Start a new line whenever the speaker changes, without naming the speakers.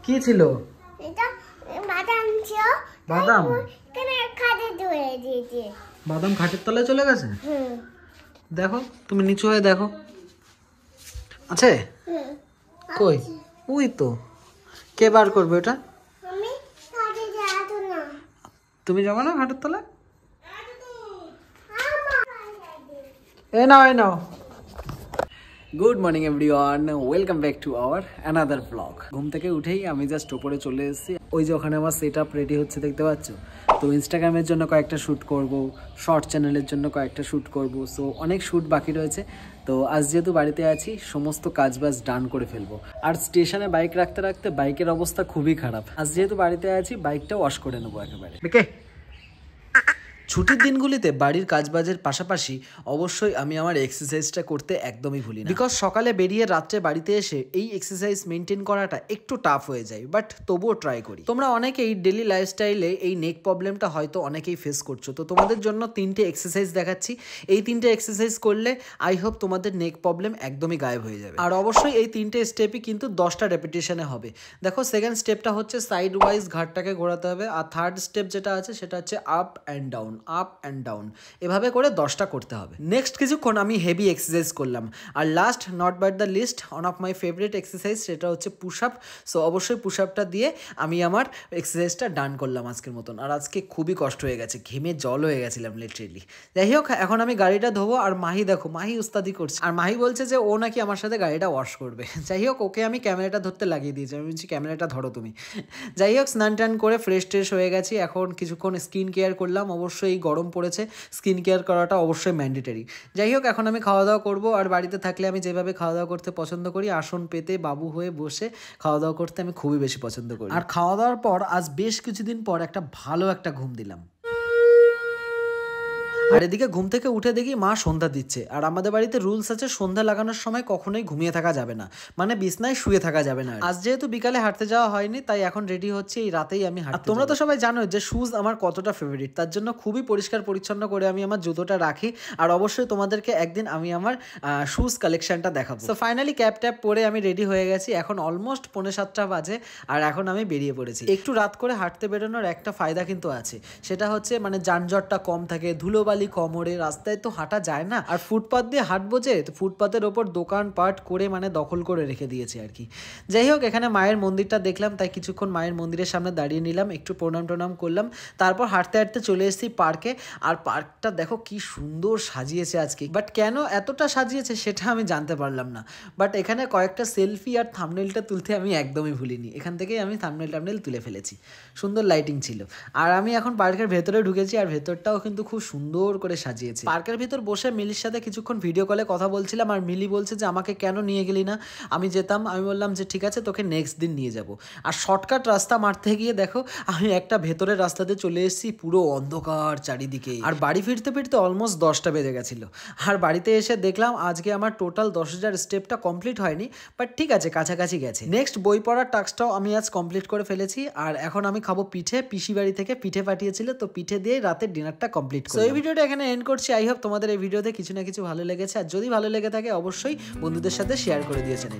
কি ছিল?
এটা বাদাম ছিল।
বাদাম?
কেন খাটে ধরে দিয়েছে?
বাদাম খাটের তলায় চলে গেছে? দেখো, তুমি নিচু হয়ে দেখো। আছে? কই? ওই তো। কে বার করবে ওটা?
আমি খাটে যাব না।
তুমি যাবে না খাটের তলায়? এ নাও, এ নাও। Good morning everyone, welcome back to our another blog. ঘুম থেকে উঠেই আমি জাস্ট উপরে চলে এসেছি। ওই যে ওখানে আমার সেট আপ রেডি হচ্ছে, দেখতে পাচ্ছ? তো ইনস্টাগ্রামের জন্য কয়েকটা শ্যুট করব, শর্ট চ্যানেলের জন্য কয়েকটা শ্যুট করব। সো অনেক শ্যুট বাকি রয়েছে। তো আজ যেহেতু বাড়িতে আছি, সমস্ত কাজ বাজ ডান করে ফেলবো। আর স্টেশনে বাইক রাখতে রাখতে বাইকের অবস্থা খুবই খারাপ। আজ যেহেতু বাড়িতে আছি, বাইকটা ওয়াশ করে নেবো একেবারে। ছুটির দিনগুলিতে বাড়ির কাজবাজের পাশাপাশি অবশ্যই আমি আমার এক্সারসাইজটা করতে একদমই ভুলি না, বিকজ সকালে বেরিয়ে রাত্রে বাড়িতে এসে এই এক্সারসাইজ মেনটেন করাটা একটু টাফ হয়ে যায়, বাট তবুও ট্রাই করি। তোমরা অনেকেই ডেলি লাইফস্টাইলে এই নেক প্রবলেমটা হয়তো অনেকেই ফেস করছো, তো তোমাদের জন্য 3টে এক্সারসাইজ দেখাচ্ছি। এই 3টে এক্সারসাইজ করলে আই হোপ তোমাদের নেক প্রবলেম একদমই গায়েব হয়ে যাবে। আর অবশ্যই এই 3টে স্টেপই কিন্তু 10টা রেপিটেশনে হবে। দেখো, সেকেন্ড স্টেপটা হচ্ছে সাইড ওয়াইজ ঘাটটাকে ঘোরাতে হবে, আর থার্ড স্টেপ যেটা আছে সেটা হচ্ছে up and down, up and down, এভাবে করে 10টা করতে হবে। নেক্সট কিছুক্ষণ আমি হেভি এক্সারসাইজ করলাম। আর last not but the least, one of my favourite exercise, সেটা হচ্ছে পুশ আপ। সো অবশ্যই পুশ আপটা দিয়ে আমি আমার এক্সারসাইজটা ডান করলাম আজকের মতন। আর আজকে খুবই কষ্ট হয়ে গেছে, ঘেমে জল হয়ে গেছিলাম লিটারেলি। যাই হোক, এখন আমি গাড়িটা ধোবো। আর মাহি দেখো, মাহি উস্তাদি করছে। আর মাহি বলছে যে ও নাকি আমার সাথে গাড়িটা ওয়াশ করবে। যাই হোক, ওকে আমি ক্যামেরাটা ধরতে লাগিয়ে দিয়েছি। আমি বলছি ক্যামেরাটা ধরো তুমি। যাই হোক, স্নান টান করে ফ্রেশ ট্রেশ হয়ে গেছি। এখন কিছুক্ষণ স্কিন কেয়ার করলাম। অবশ্যই গরম পড়েছে, স্কিন কেয়ার করাটা অবশ্যই ম্যান্ডেটারি। যাই হোক, এখন আমি খাওয়া দাওয়া করবো। আর বাড়িতে থাকলে আমি যেভাবে খাওয়া দাওয়া করতে পছন্দ করি, আসন পেতে বাবু হয়ে বসে খাওয়া দাওয়া করতে আমি খুবই বেশি পছন্দ করি। আর খাওয়া দাওয়ার পর আজ বেশ কিছুদিন পর একটা ভালো একটা ঘুম দিলাম। আর এদিকে ঘুম থেকে উঠে দেখি মা সন্ধ্যা দিচ্ছে। আর আমাদের বাড়িতে রুলস আছে, সন্ধ্যা লাগানোর সময় কখনোই ঘুমিয়ে থাকা যাবে না, মানে বিছনায় শুয়ে থাকা যাবে না। আজ যেহেতু বিকালে হাঁটতে যাওয়া হয়নি, তাই এখন রেডি হচ্ছে, এই রাতেই আমি হাঁটতে। তোমরা তো সবাই জানো যে শুজ আমার কতটা ফেভারিট, তার জন্য খুবই পরিষ্কার পরিচ্ছন্ন করে আমি আমার জুতোটা রাখি। আর অবশ্যই তোমাদেরকে একদিন আমি আমার শুজ কালেকশনটা দেখাবো। তো ফাইনালি ক্যাপ ট্যাপ পরে আমি রেডি হয়ে গেছি। এখন অলমোস্ট 6:45 বাজে। আর এখন আমি বেরিয়ে পড়েছি। একটু রাত করে হাঁটতে বেরোনোর একটা ফায়দা কিন্তু আছে, সেটা হচ্ছে মানে যানজটটা কম থাকে, ধুলোবালি কম ওড়ে, রাস্তায় তো হাঁটা যায় না। আর ফুটপাথ দিয়ে হাঁটবো যে, তো ফুটপাথের ওপর দোকান পাট করে মানে দখল করে রেখে দিয়েছে আর কি। যাই হোক, এখানে মায়ের মন্দিরটা দেখলাম, তাই কিছুক্ষণ মায়ের মন্দিরের সামনে দাঁড়িয়ে নিলাম, একটু প্রণাম টনাম করলাম। তারপর হাঁটতে হাঁটতে চলে এসেছি পার্কে। আর পার্কটা দেখো কি সুন্দর সাজিয়েছে আজকে, বাট কেন এতটা সাজিয়েছে সেটা আমি জানতে পারলাম না। বাট এখানে কয়েকটা সেলফি আর থাম্বনেলটা তুলতে আমি একদমই ভুলিনি, এখান থেকেই আমি থাম্বনেল তুলে ফেলেছি। সুন্দর লাইটিং ছিল। আর আমি এখন পার্কের ভেতরে ঢুকেছি, আর ভেতরটাও কিন্তু খুব সুন্দর করে সাজিয়েছে। পার্কের ভিতর বসে মিলির সাথে কিছুক্ষণ ভিডিও কলে কথা বলছিলাম। আর মিলি বলছে যে আমাকে কেন নিয়ে গেলি না, আমি যেতাম। আমি বললাম যে ঠিক আছে, তোকে নেক্সট দিন নিয়ে যাব। আর শর্টকাট রাস্তা মারতে গিয়ে দেখো আমি একটা ভেতরের রাস্তাতে চলে এসেছি, পুরো অন্ধকার চারিদিকে। আর বাড়ি ফিরতে ফিরতে অলমোস্ট 10টা বেজে গেছিল। আর বাড়িতে এসে দেখলাম আজকে আমার টোটাল 10,000 স্টেপটা কমপ্লিট হয়নি, বাট ঠিক আছে, কাছাকাছি গেছে। নেক্সট বই পড়ার টাস্কটাও আমি আজ কমপ্লিট করে ফেলেছি। আর এখন আমি খাবো পিঠে। পিসি বাড়ি থেকে পিঠে পাঠিয়েছিল, তো পিঠে দিয়ে রাতের ডিনারটা কমপ্লিট করব। এই ভিডিওটা এখানে এন্ড করছি। আই হোপ তোমাদের এই ভিডিওতে কিছু না কিছু ভালো লেগেছে। আর যদি ভালো লেগে থাকে অবশ্যই বন্ধুদের সাথে শেয়ার করে দিয়েছেন।